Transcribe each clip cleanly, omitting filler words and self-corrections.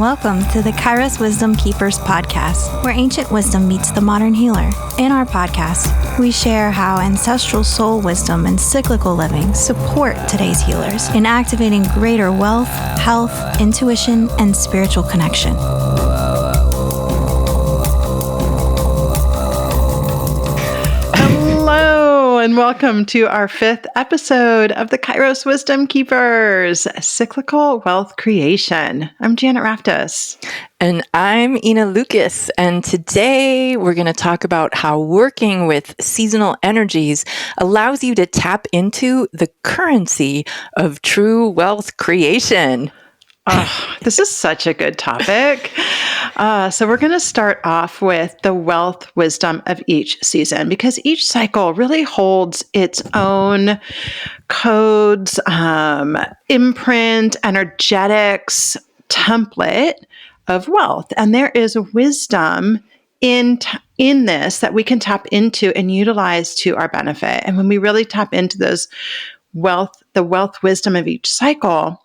Welcome to the Kairos Wisdom Keepers podcast, where ancient wisdom meets the modern healer. In our podcast, we share how ancestral soul wisdom and cyclical living support today's healers in activating greater wealth, health, intuition, and spiritual connection. Hello, and welcome to our 5th episode of the Kairos Wisdom Keepers, Cyclical Wealth Creation. I'm Janet Raftis. And I'm Ina Lukas, and today we're going to talk about how working with seasonal energies allows you to tap into the currency of true wealth creation. Oh, this is such a good topic. So we're going to start off with the wealth wisdom of each season, because each cycle really holds its own codes, imprint, energetics, template of wealth. And there is wisdom in this that we can tap into and utilize to our benefit. And when we really tap into the wealth wisdom of each cycle,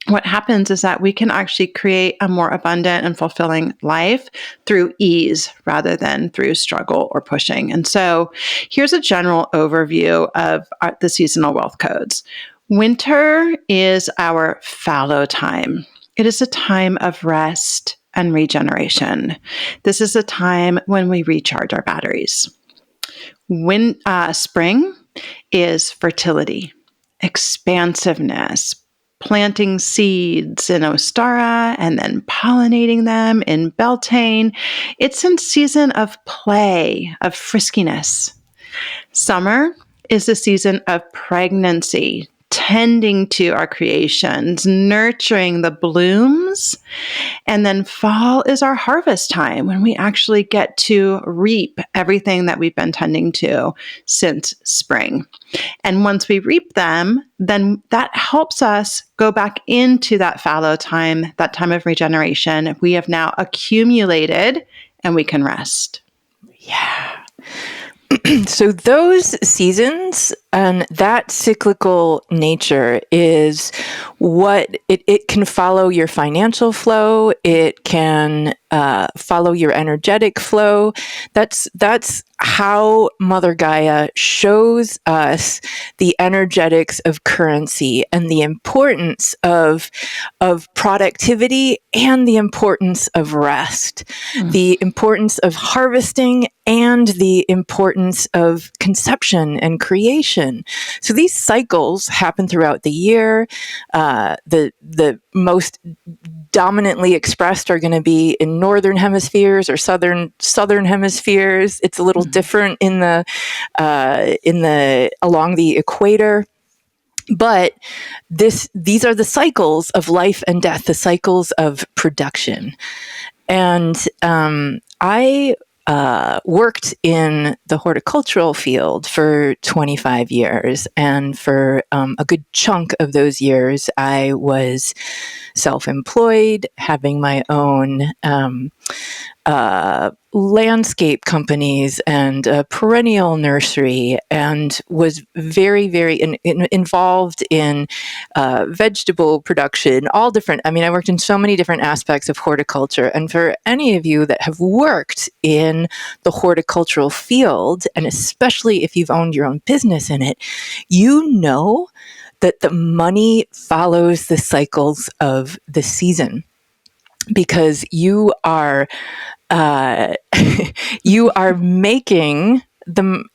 what happens is that we can actually create a more abundant and fulfilling life through ease rather than through struggle or pushing. And so here's a general overview of the seasonal wealth codes. Winter is our fallow time. It is a time of rest and regeneration. This is a time when we recharge our batteries. Spring is fertility, expansiveness, planting seeds in Ostara and then pollinating them in Beltane. It's a season of play, of friskiness. Summer is a season of pregnancy, tending to our creations, nurturing the blooms. And then fall is our harvest time, when we actually get to reap everything that we've been tending to since spring. And once we reap them, then that helps us go back into that fallow time, that time of regeneration. We have now accumulated and we can rest. Yeah. So those seasons and that cyclical nature is what it can follow your financial flow. It can follow your energetic flow. That's how Mother Gaia shows us the energetics of currency and the importance of productivity and the importance of rest, the importance of harvesting and the importance of conception and creation. So these cycles happen throughout the year. The most dominantly expressed are going to be in northern hemispheres or southern hemispheres. It's a little different in the along the equator. But these are the cycles of life and death, the cycles of production. And I worked in the horticultural field for 25 years. And for a good chunk of those years, I was self-employed, having my own landscape companies and a perennial nursery, and was very, very involved in vegetable production, all different. I mean, I worked in so many different aspects of horticulture. And for any of you that have worked in the horticultural field, and especially if you've owned your own business in it, you know that the money follows the cycles of the season, because you are making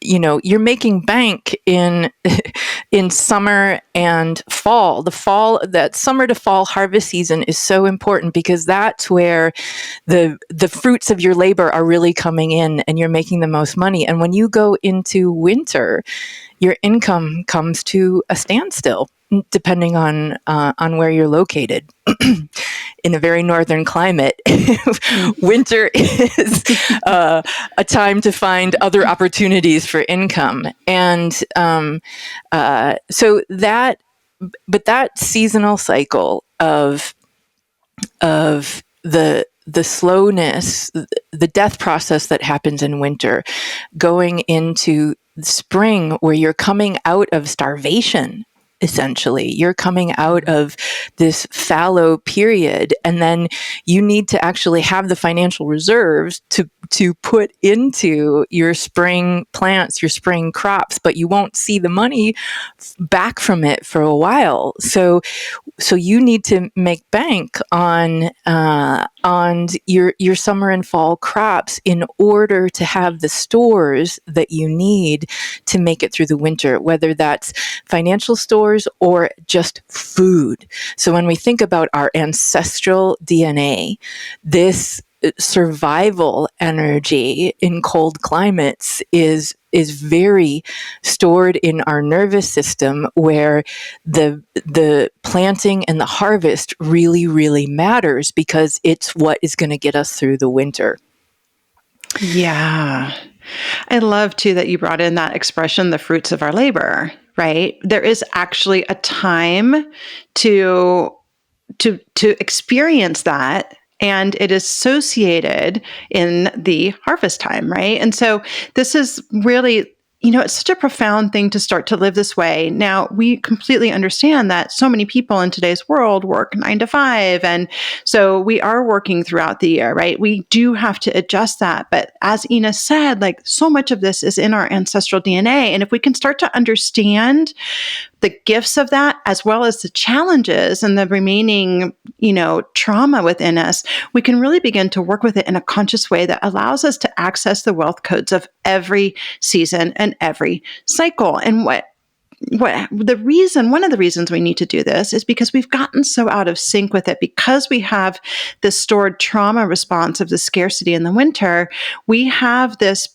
you're making bank in summer and fall. That summer to fall harvest season is so important, because that's where the fruits of your labor are really coming in and you're making the most money. And when you go into winter, your income comes to a standstill, depending on where you're located. In a very northern climate, winter is a time to find other opportunities for income. And so that seasonal cycle of the slowness, the death process that happens in winter, going into spring where you're coming out of starvation essentially. You're coming out of this fallow period, and then you need to actually have the financial reserves to put into your spring plants, your spring crops, but you won't see the money back from it for a while. So you need to make bank on your summer and fall crops in order to have the stores that you need to make it through the winter, whether that's financial stores or just food. So when we think about our ancestral DNA, this survival energy in cold climates is very stored in our nervous system, where the planting and the harvest really, really matters, because it's what is going to get us through the winter. Yeah. I love too that you brought in that expression, the fruits of our labor, right? There is actually a time to experience that. And it is associated in the harvest time, right? And so this is really, it's such a profound thing to start to live this way. Now, we completely understand that so many people in today's world work 9 to 5. And so we are working throughout the year, right? We do have to adjust that. But as Ina said, like, so much of this is in our ancestral DNA. And if we can start to understand the gifts of that, as well as the challenges and the remaining, trauma within us, we can really begin to work with it in a conscious way that allows us to access the wealth codes of every season and every cycle. And one of the reasons we need to do this is because we've gotten so out of sync with it, because we have this stored trauma response of the scarcity in the winter. We have this,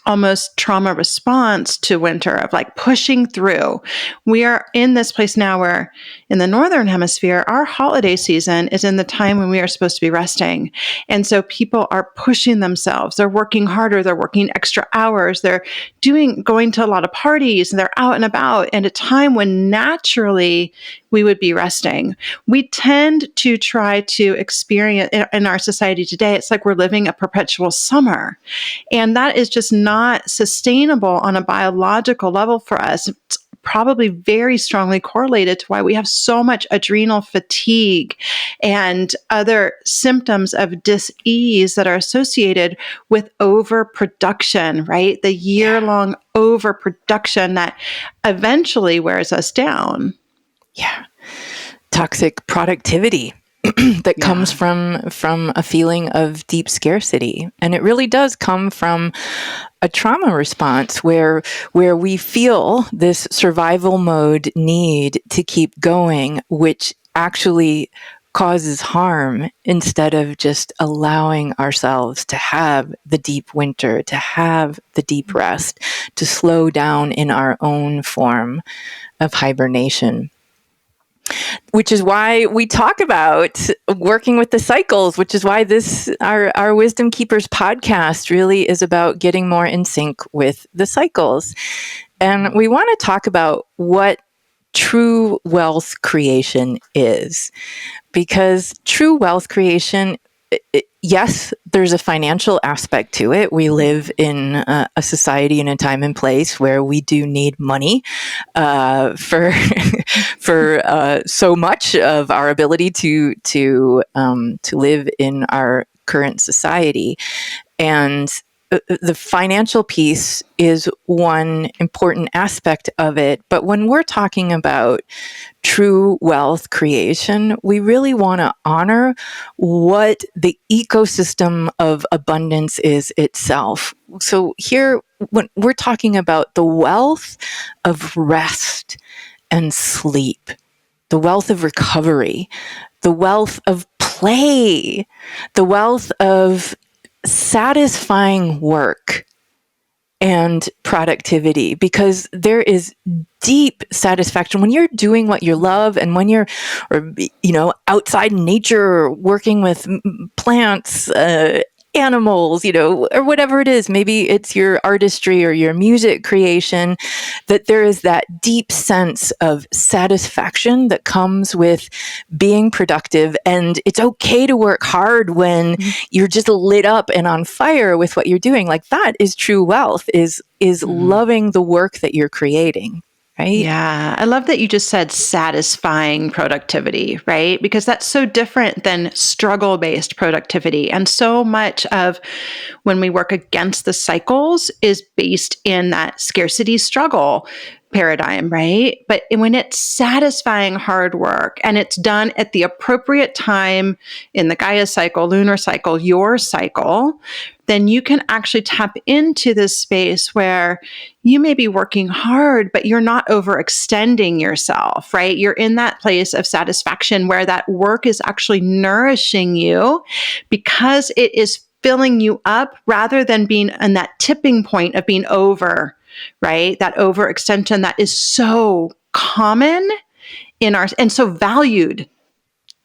almost trauma response to winter of like pushing through. We are in this place now where in the Northern Hemisphere, our holiday season is in the time when we are supposed to be resting. And so people are pushing themselves. They're working harder. They're working extra hours. They're going to a lot of parties, and they're out and about at a time when naturally we would be resting. We tend to try to experience in our society today, it's like we're living a perpetual summer. And that is just not sustainable on a biological level for us. It's probably very strongly correlated to why we have so much adrenal fatigue and other symptoms of dis-ease that are associated with overproduction, right? The year-long overproduction that eventually wears us down. Yeah. Toxic productivity that comes from a feeling of deep scarcity. And it really does come from a trauma response where we feel this survival mode need to keep going, which actually causes harm, instead of just allowing ourselves to have the deep winter, to have the deep rest, to slow down in our own form of hibernation. Which is why we talk about working with the cycles, which is why our Wisdom Keepers podcast really is about getting more in sync with the cycles. And we want to talk about what true wealth creation is, because true wealth creation, yes, there's a financial aspect to it. We live in a society and a time and place where we do need money for so much of our ability to live in our current society. And the financial piece is one important aspect of it. But when we're talking about true wealth creation, we really want to honor what the ecosystem of abundance is itself. So here, when we're talking about the wealth of rest and sleep, the wealth of recovery, the wealth of play, the wealth of satisfying work and productivity, because there is deep satisfaction when you're doing what you love, and when you're, outside in nature, working with plants, animals, or whatever it is. Maybe it's your artistry or your music creation, that there is that deep sense of satisfaction that comes with being productive. And it's okay to work hard when you're just lit up and on fire with what you're doing. Like, that is true wealth, is loving the work that you're creating. right? Yeah, I love that you just said satisfying productivity, right? Because that's so different than struggle-based productivity. And so much of when we work against the cycles is based in that scarcity struggle paradigm, right? But when it's satisfying hard work and it's done at the appropriate time in the Gaia cycle, lunar cycle, your cycle, then you can actually tap into this space where you may be working hard, but you're not overextending yourself, right? You're in that place of satisfaction where that work is actually nourishing you because it is filling you up rather than being on that tipping point of being over, right? That overextension that is so common in our, and so valued,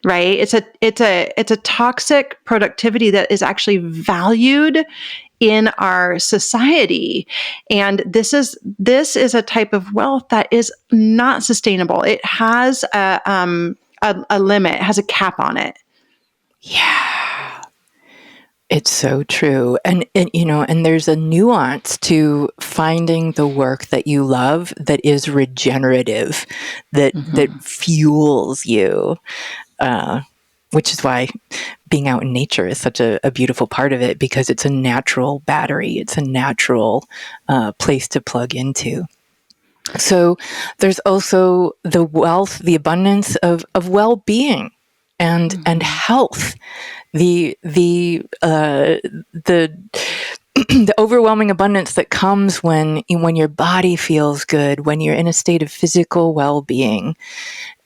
right? It's a toxic productivity that is actually valued in our society. And this is a type of wealth that is not sustainable. It has a limit, it has a cap on it. Yeah. It's so true. And there's a nuance to finding the work that you love that is regenerative, that fuels you. Which is why being out in nature is such a beautiful part of it, because it's a natural battery. It's a natural place to plug into. So there's also the wealth, the abundance of well-being and health. The the overwhelming abundance that comes when your body feels good, when you're in a state of physical well-being.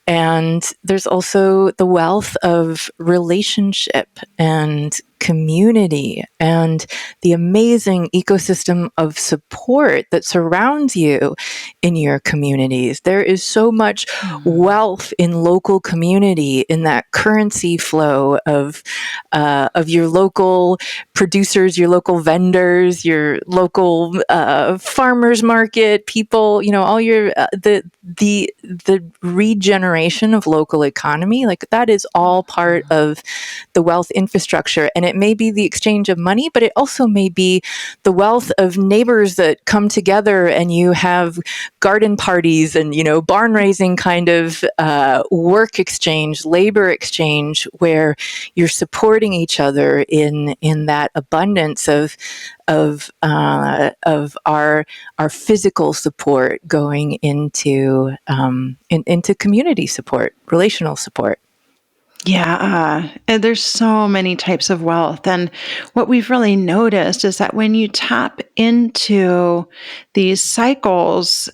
And there's also the wealth of relationship and community and the amazing ecosystem of support that surrounds you in your communities. There is so much wealth in local community, in that currency flow of your local producers, your local vendors, your local farmers market people. All your the regeneration of local economy, like that is all part of the wealth infrastructure. And it may be the exchange of money, but it also may be the wealth of neighbors that come together and you have garden parties and, barn raising kind of work exchange, labor exchange, where you're supporting each other in that abundance of our physical support going into community support, relational support. Yeah, and there's so many types of wealth. And what we've really noticed is that when you tap into these cycles,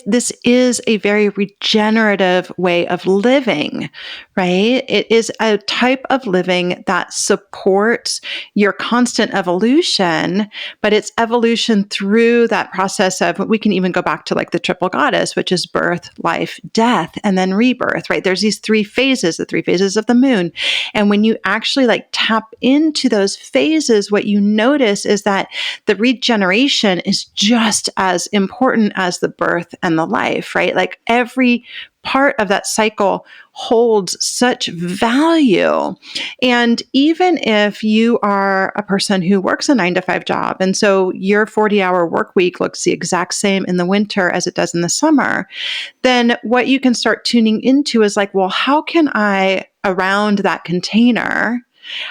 this is a very regenerative way of living, right? It is a type of living that supports your constant evolution, but it's evolution through that process of, we can even go back to like the triple goddess, which is birth, life, death, and then rebirth, right? There's these three phases, the three phases of the moon. And when you actually like tap into those phases, what you notice is that the regeneration is just as important as the birth and the life, right? Like every part of that cycle holds such value. And even if you are a person who works a 9-to-5 job, and so your 40-hour work week looks the exact same in the winter as it does in the summer, then what you can start tuning into is like, well, how can I, around that container,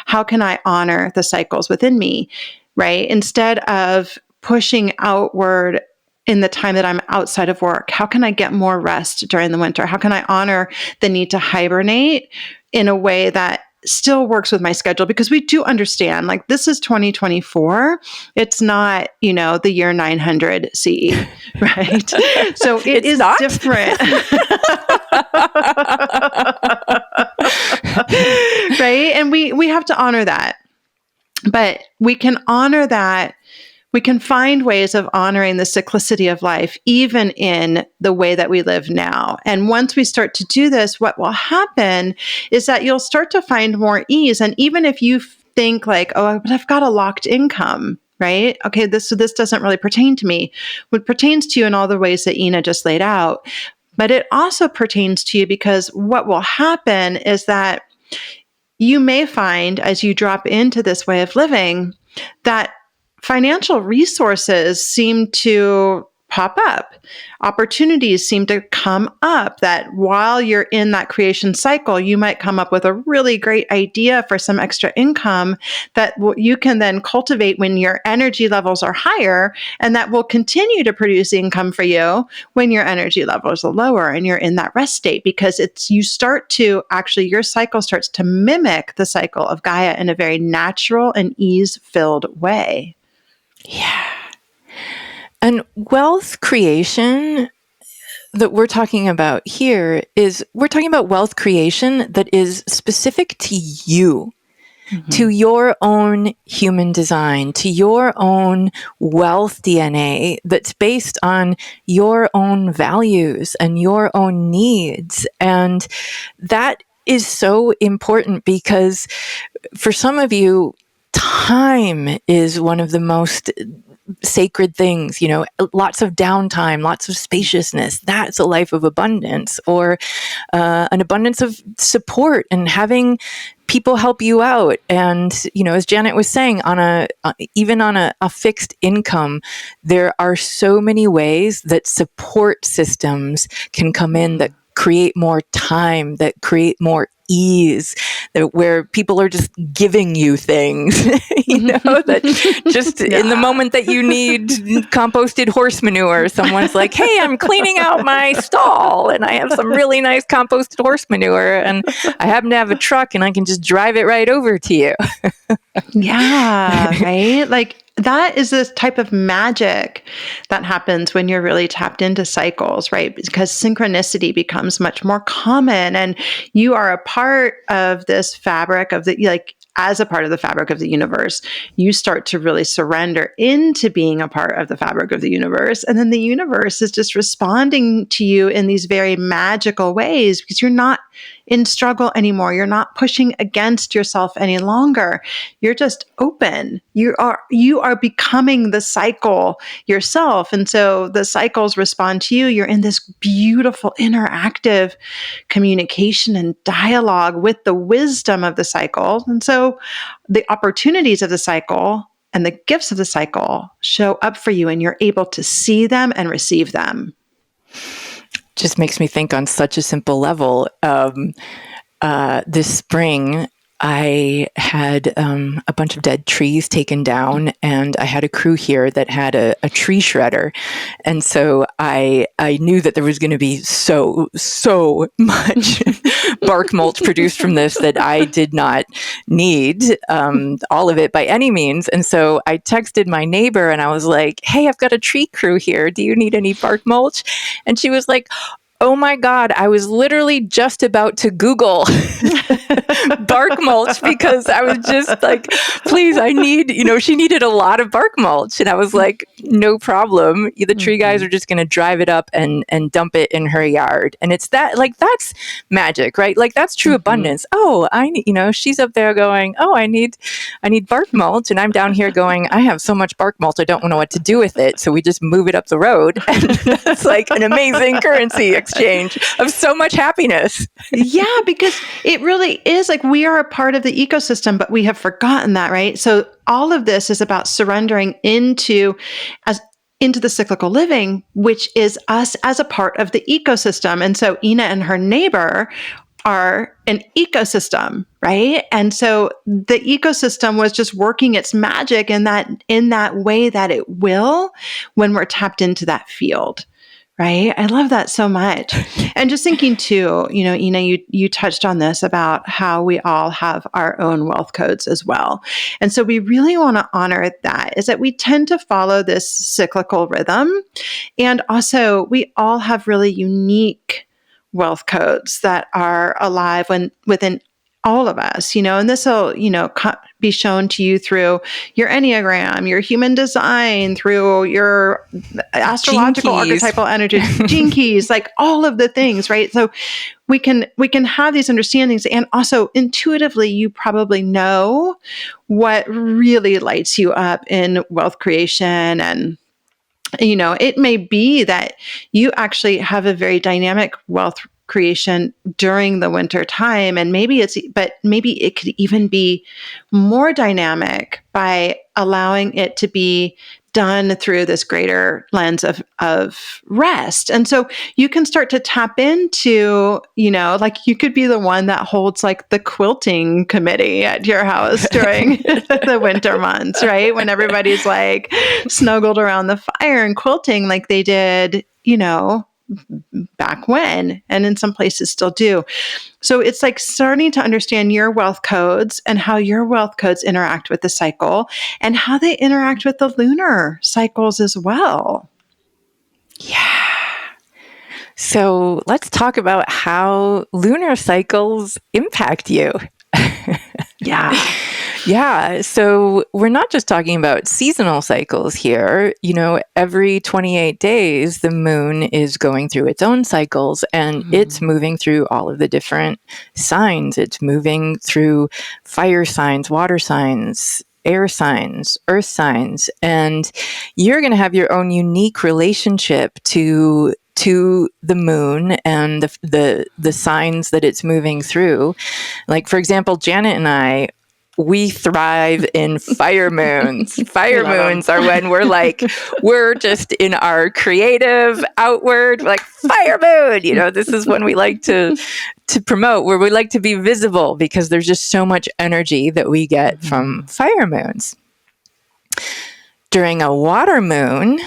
how can I honor the cycles within me, right? Instead of pushing outward in the time that I'm outside of work, how can I get more rest during the winter? How can I honor the need to hibernate in a way that still works with my schedule? Because we do understand, like, this is 2024. It's not, the year 900 CE, right? So it is not different. Right? And we have to honor that. But we can honor that. We can find ways of honoring the cyclicity of life, even in the way that we live now. And once we start to do this, what will happen is that you'll start to find more ease. And even if you think like, oh, but I've got a locked income, right? Okay, this doesn't really pertain to me. What pertains to you in all the ways that Ina just laid out, but it also pertains to you because what will happen is that you may find as you drop into this way of living that financial resources seem to pop up. Opportunities seem to come up that while you're in that creation cycle, you might come up with a really great idea for some extra income that you can then cultivate when your energy levels are higher, and that will continue to produce income for you when your energy levels are lower and you're in that rest state, because your cycle starts to mimic the cycle of Gaia in a very natural and ease-filled way. Yeah. And wealth creation that we're talking about here is we're talking about wealth creation that is specific to you, to your own human design, to your own wealth DNA that's based on your own values and your own needs. And that is so important because for some of you, time is one of the most sacred things, lots of downtime, lots of spaciousness. That's a life of abundance, or an abundance of support and having people help you out. And, as Janet was saying, even on a fixed income, there are so many ways that support systems can come in that create more time, that create more ease, where people are just giving you things, that just in the moment that you need composted horse manure, someone's like, hey, I'm cleaning out my stall and I have some really nice composted horse manure and I happen to have a truck and I can just drive it right over to you. Yeah, right? Like that is this type of magic that happens when you're really tapped into cycles, right? Because synchronicity becomes much more common and you are a part of this fabric of as a part of the fabric of the universe, you start to really surrender into being a part of the fabric of the universe. And then the universe is just responding to you in these very magical ways because you're not in struggle anymore. You're not pushing against yourself any longer. You're just open. You are becoming the cycle yourself. And so the cycles respond to you. You're in this beautiful interactive communication and dialogue with the wisdom of the cycle. And so the opportunities of the cycle and the gifts of the cycle show up for you and you're able to see them and receive them. Just makes me think on such a simple level. This spring, I had a bunch of dead trees taken down, and I had a crew here that had a tree shredder. And so I knew that there was going to be so much bark mulch produced from this that I did not need all of it by any means. And so I texted my neighbor and I was like, hey, I've got a tree crew here. Do you need any bark mulch? And she was like, oh my God, I was literally just about to Google bark mulch because I was just like, please, I need, she needed a lot of bark mulch. And I was like, no problem. The tree guys are just going to drive it up and dump it in her yard. And it's that, like, that's magic, right? Like, that's true abundance. Oh, she's up there going, oh, I need bark mulch. And I'm down here going, I have so much bark mulch, I don't know what to do with it. So we just move it up the road. And that's like an amazing currency exchange of so much happiness. Yeah, because it really is like we are a part of the ecosystem, but we have forgotten that, right? So all of this is about surrendering into the cyclical living, which is us as a part of the ecosystem. And so Ina and her neighbor are an ecosystem, right? And so the ecosystem was just working its magic in that way that it will when we're tapped into that field. Right. I love that so much. And just thinking too, Ina, you touched on this about how we all have our own wealth codes as well. And so we really want to honor that, is that we tend to follow this cyclical rhythm. And also we all have really unique wealth codes that are alive within all of us, and this will, be shown to you through your Enneagram, your human design, through your astrological archetypal energy, gene keys, like all of the things, right? So we can have these understandings, and also intuitively, you probably know what really lights you up in wealth creation. And it may be that you actually have a very dynamic wealth creation during the winter time. And maybe it could even be more dynamic by allowing it to be done through this greater lens of rest. And so you can start to tap into, like you could be the one that holds like the quilting committee at your house during the winter months, right? When everybody's like snuggled around the fire and quilting like they did, back when, and in some places still do. So it's like starting to understand your wealth codes and how your wealth codes interact with the cycle and how they interact with the lunar cycles as well. Yeah. So let's talk about how lunar cycles impact you. Yeah. Yeah. So we're not just talking about seasonal cycles here. Every 28 days, the moon is going through its own cycles and it's moving through all of the different signs. It's moving through fire signs, water signs, air signs, earth signs, and you're going to have your own unique relationship to the moon and the signs that it's moving through. Like, for example, Janet and I, we thrive in fire moons. Fire moons are when we're just in our creative outward, like fire moon. This is when we like to promote, where we like to be visible because there's just so much energy that we get from fire moons. During a water moon,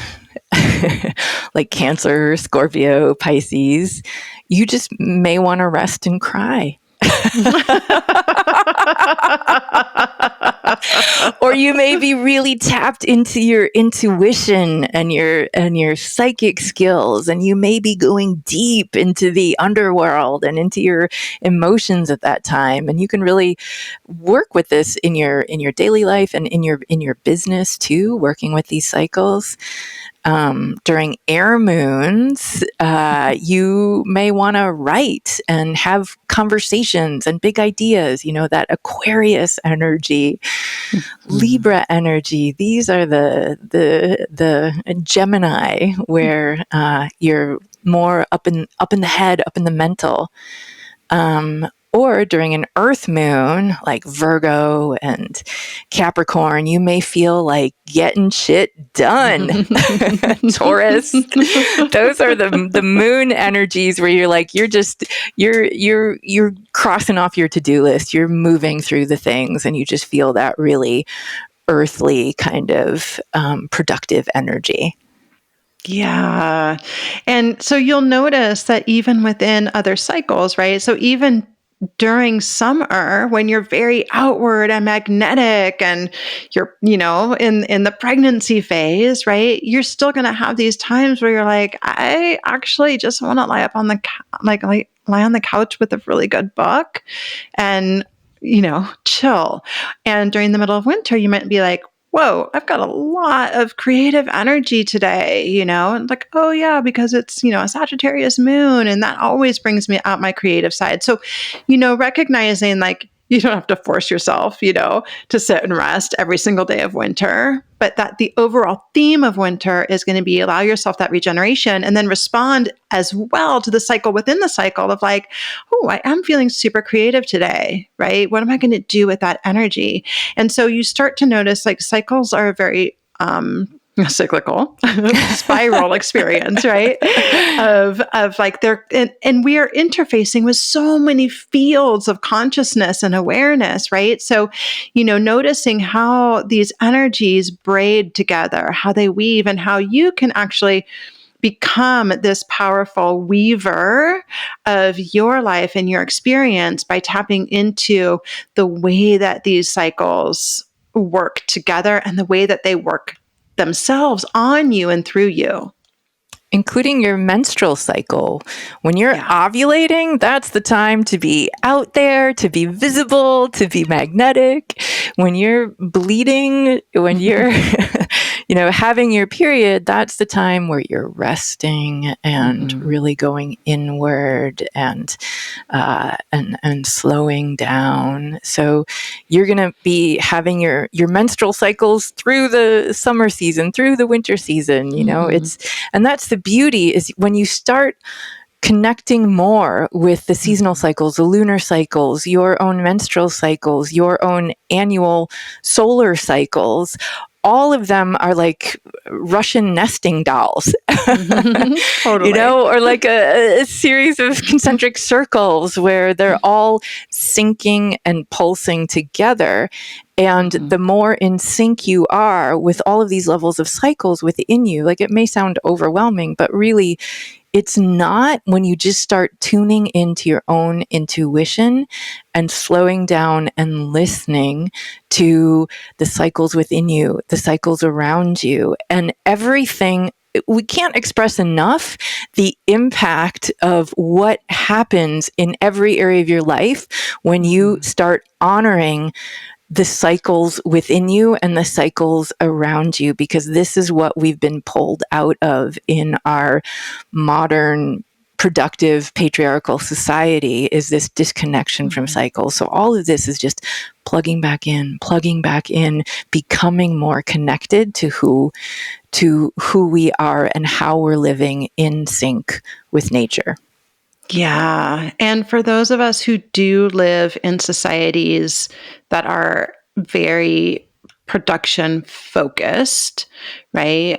like Cancer, Scorpio, Pisces, you just may want to rest and cry. Or you may be really tapped into your intuition and your psychic skills, and you may be going deep into the underworld and into your emotions at that time. And you can really work with this in your daily life and in your business too, working with these cycles. During air moons, you may want to write and have conversations and big ideas, that Aquarius energy, Libra energy. These are the Gemini, where you're more up in the head, up in the mental. Or during an earth moon, like Virgo and Capricorn, you may feel like getting shit done. Taurus, those are the moon energies where you're like, you're crossing off your to-do list. You're moving through the things and you just feel that really earthly kind of productive energy. Yeah. And so you'll notice that even within other cycles, right? So even during summer, when you're very outward and magnetic and you're, in the pregnancy phase, right? You're still going to have these times where you're like, I actually just want to lie up on the lie on the couch with a really good book and, chill. And during the middle of winter, you might be like, whoa, I've got a lot of creative energy today, and like, oh yeah, because it's, a Sagittarius moon, and that always brings me out my creative side. So, recognizing like, you don't have to force yourself, to sit and rest every single day of winter, but that the overall theme of winter is going to be allow yourself that regeneration and then respond as well to the cycle within the cycle of like, oh, I am feeling super creative today, right? What am I going to do with that energy? And so you start to notice like cycles are very, cyclical spiral experience, right? Of like and we are interfacing with so many fields of consciousness and awareness, right? So, noticing how these energies braid together, how they weave, and how you can actually become this powerful weaver of your life and your experience by tapping into the way that these cycles work together and the way that they work themselves on you and through you. Including your menstrual cycle. When you're ovulating, that's the time to be out there, to be visible, to be magnetic. When you're bleeding, when you're, having your period, that's the time where you're resting and really going inward and slowing down. So you're going to be having your menstrual cycles through the summer season, through the winter season. And that's the beauty, is when you start connecting more with the seasonal cycles, the lunar cycles, your own menstrual cycles, your own annual solar cycles, all of them are like Russian nesting dolls, Totally. you know, or like a series of concentric circles where they're all syncing and pulsing together. And the more in sync you are with all of these levels of cycles within you, like it may sound overwhelming, but really it's not when you just start tuning into your own intuition and slowing down and listening to the cycles within you, the cycles around you, and everything. We can't express enough the impact of what happens in every area of your life when you start honoring the cycles within you and the cycles around you, because this is what we've been pulled out of in our modern productive patriarchal society, is this disconnection from cycles. So all of this is just plugging back in, becoming more connected to who we are and how we're living in sync with nature. Yeah. And for those of us who do live in societies that are very production focused, right?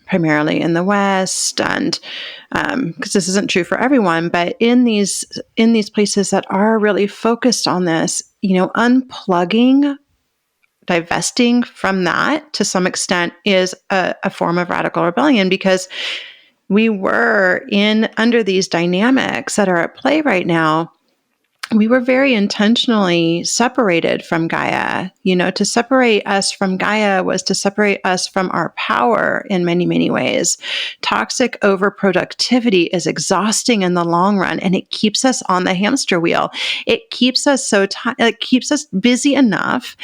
Primarily in the West, and because this isn't true for everyone, but in these places that are really focused on this, unplugging, divesting from that to some extent is a form of radical rebellion, because we were under these dynamics that are at play right now. We were very intentionally separated from Gaia. To separate us from Gaia was to separate us from our power in many, many ways. Toxic overproductivity is exhausting in the long run, and it keeps us on the hamster wheel. It keeps us it keeps us busy enough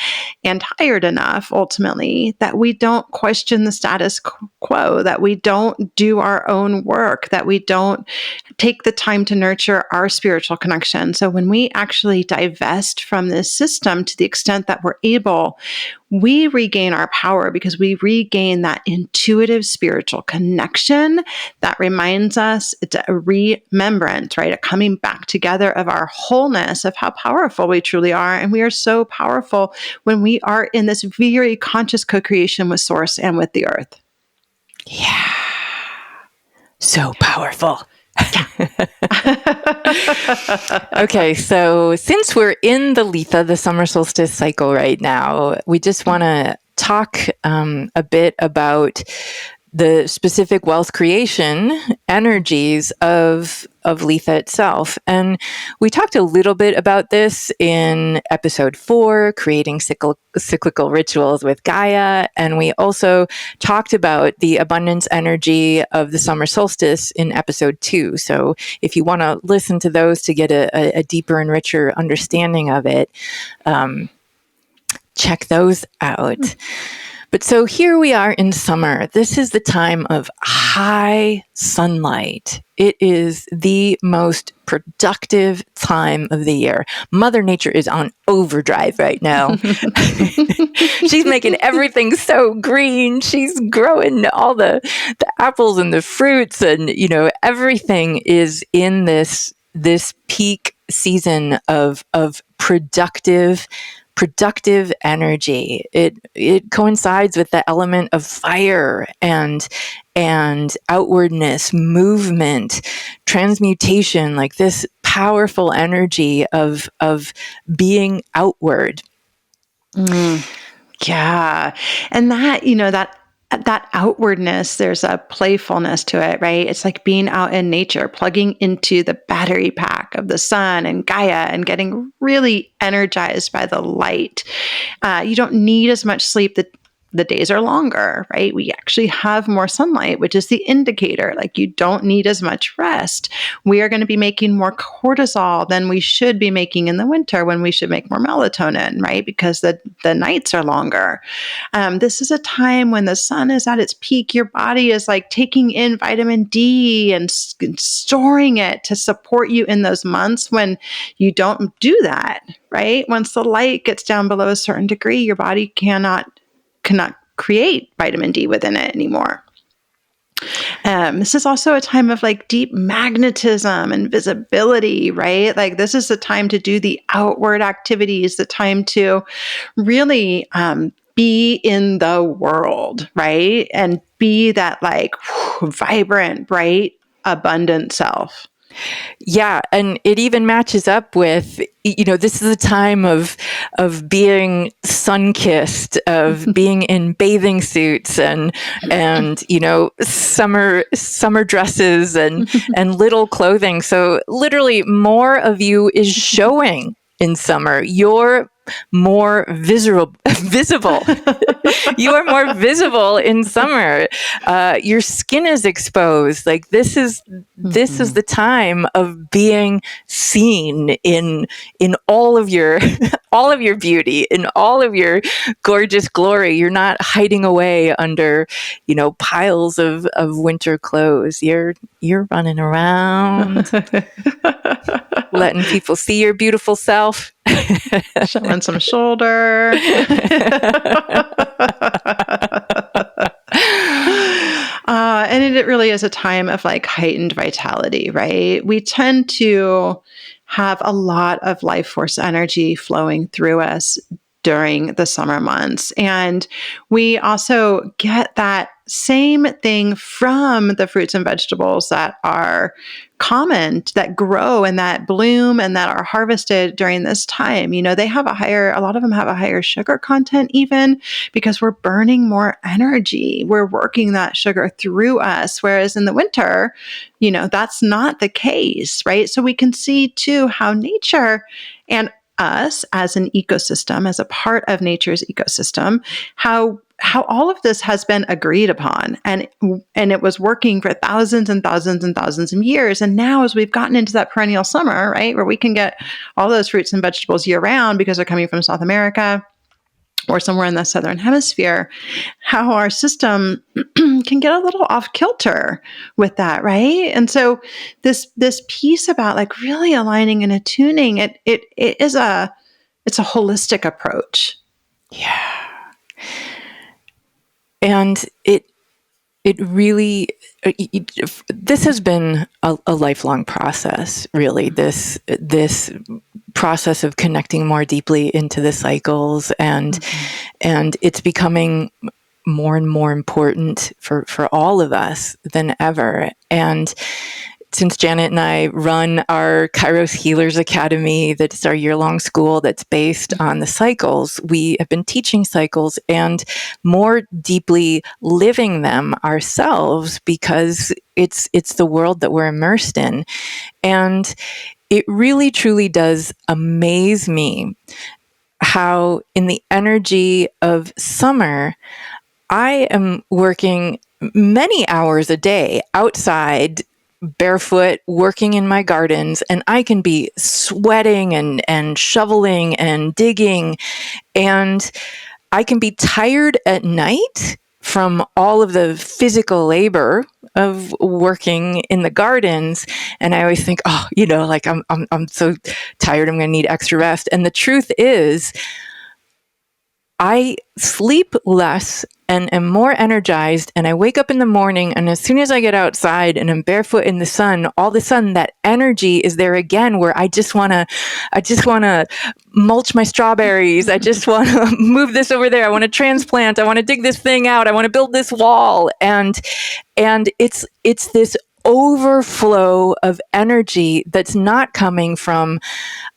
and tired enough, ultimately, that we don't question the status quo, that we don't do our own work, that we don't take the time to nurture our spiritual connection. So when we actually divest from this system to the extent that we're able, we regain our power, because we regain that intuitive spiritual connection that reminds us, it's a remembrance, right? A coming back together of our wholeness, of how powerful we truly are. And we are so powerful when we are in this very conscious co-creation with Source and with the earth. Yeah. So powerful. Okay, so since we're in the Litha, the summer solstice cycle right now, we just want to talk a bit about the specific wealth creation energies of Litha itself. And we talked a little bit about this in episode 4, creating cyclical rituals with Gaia. And we also talked about the abundance energy of the summer solstice in episode 2. So if you want to listen to those to get a deeper and richer understanding of it, check those out. But so here we are in summer. This is the time of high sunlight. It is the most productive time of the year. Mother Nature is on overdrive right now. She's making everything so green. She's growing all the apples and the fruits, and everything is in this peak season of productive energy. It coincides with the element of fire and outwardness, movement, transmutation, like this powerful energy of being outward. Yeah. And that outwardness, there's a playfulness to it, right? It's like being out in nature, plugging into the battery pack of the sun and Gaia and getting really energized by the light. You don't need as much sleep. The days are longer, right? We actually have more sunlight, which is the indicator. Like, you don't need as much rest. We are going to be making more cortisol than we should be making in the winter, when we should make more melatonin, right? Because the nights are longer. This is a time when the sun is at its peak. Your body is like taking in vitamin D and storing it to support you in those months when you don't do that, right? Once the light gets down below a certain degree, your body cannot create vitamin D within it anymore. This is also a time of like deep magnetism and visibility, right? Like, this is the time to do the outward activities, the time to really be in the world, right? And be that like vibrant, bright, abundant self. Yeah, and it even matches up with, this is a time of being sun-kissed, of being in bathing suits and summer dresses and little clothing. So literally more of you is showing in summer. You're more visible. You are more visible in summer. Your skin is exposed. Like this is the time of being seen in all of your beauty, in all of your gorgeous glory. You're not hiding away under piles of winter clothes. You're running around, letting people see your beautiful self. Showing some shoulder. And it really is a time of like heightened vitality, right? We tend to have a lot of life force energy flowing through us during the summer months. And we also get that same thing from the fruits and vegetables that are common, that grow and that bloom and that are harvested during this time. They have a lot of them have a higher sugar content, even because we're burning more energy. We're working that sugar through us. Whereas in the winter, that's not the case, right? So we can see too how nature and us as an ecosystem, as a part of nature's ecosystem, how all of this has been agreed upon, and it was working for thousands and thousands and thousands of years. And now, as we've gotten into that perennial summer, right, where we can get all those fruits and vegetables year round because they're coming from South America or somewhere in the southern hemisphere, how our system can get a little off kilter with that, right? And so this piece about like really aligning and attuning, it's a holistic approach. Yeah. And it really, this has been a lifelong process, really, this process of connecting more deeply into the cycles, and it's becoming more and more important for all of us than ever. And since Janet and I run our Kairos Healers Academy, that's our year-long school that's based on the cycles, we have been teaching cycles and more deeply living them ourselves, because it's the world that we're immersed in. And it really, truly does amaze me how in the energy of summer, I am working many hours a day outside, barefoot, working in my gardens, and I can be sweating and shoveling and digging, and I can be tired at night from all of the physical labor of working in the gardens. And I always think, like I'm so tired, I'm going to need extra rest. And the truth is, I sleep less and am more energized, and I wake up in the morning, and as soon as I get outside and I'm barefoot in the sun, all of a sudden that energy is there again, where I just want to mulch my strawberries. I just want to move this over there. I want to transplant. I want to dig this thing out. I want to build this wall. And it's this overflow of energy that's not coming from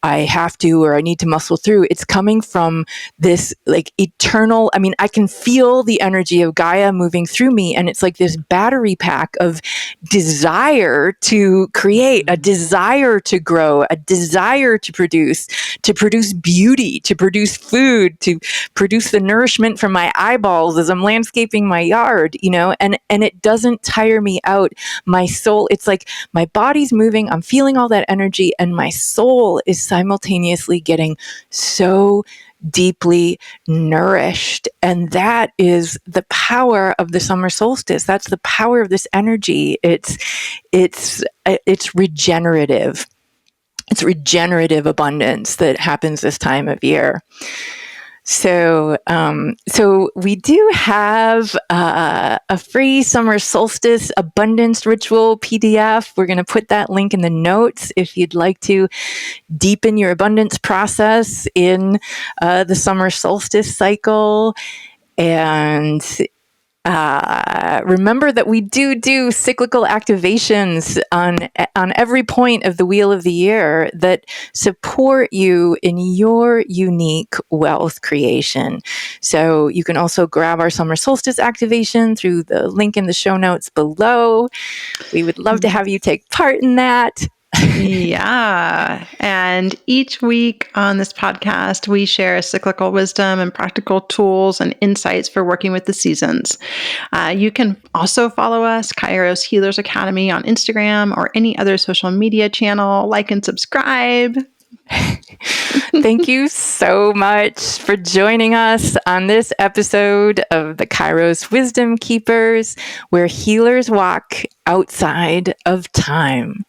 I have to or I need to muscle through. It's coming from this like eternal, I can feel the energy of Gaia moving through me, and it's like this battery pack of desire to create, a desire to grow, a desire to produce beauty, to produce food, to produce the nourishment from my eyeballs as I'm landscaping my yard, and it doesn't tire me out. My soul, it's like my body's moving, I'm feeling all that energy, and my soul is simultaneously getting so deeply nourished. And that is the power of the summer solstice. That's the power of this energy. It's regenerative. It's regenerative abundance that happens this time of year. So we do have a free summer solstice abundance ritual PDF. We're going to put that link in the notes if you'd like to deepen your abundance process in the summer solstice cycle. And remember that we do cyclical activations on every point of the wheel of the year that support you in your unique wealth creation. So you can also grab our summer solstice activation through the link in the show notes below. We would love to have you take part in that. Yeah. And each week on this podcast, we share cyclical wisdom and practical tools and insights for working with the seasons. You can also follow us, Kairos Healers Academy, on Instagram or any other social media channel. Like and subscribe. Thank you so much for joining us on this episode of the Kairos Wisdom Keepers, where healers walk outside of time.